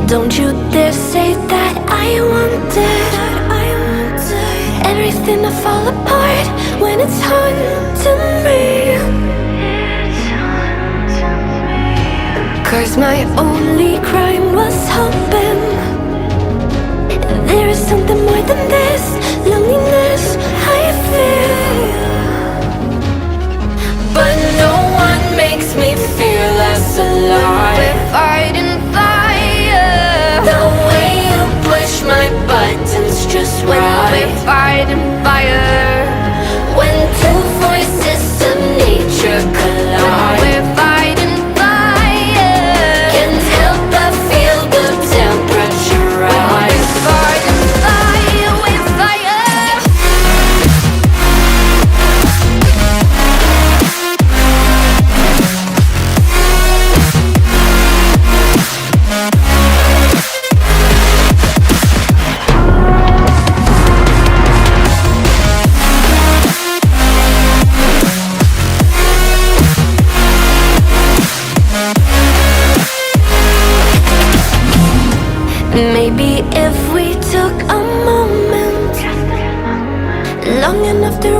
Don't you dare say that I wanted everything to fall apart when it's haunting me. 'Cause my only crime was hoping there is something more than this loneliness I feel. But no one makes me feel less alive. We're fighting fire. The way you push my buttons just right. When we're fighting fire. When two voices of nature collide. When we're fighting fire. Can't help but feel the temperature rise. We're fighting fire. We're fire. Maybe if we took a moment long enough to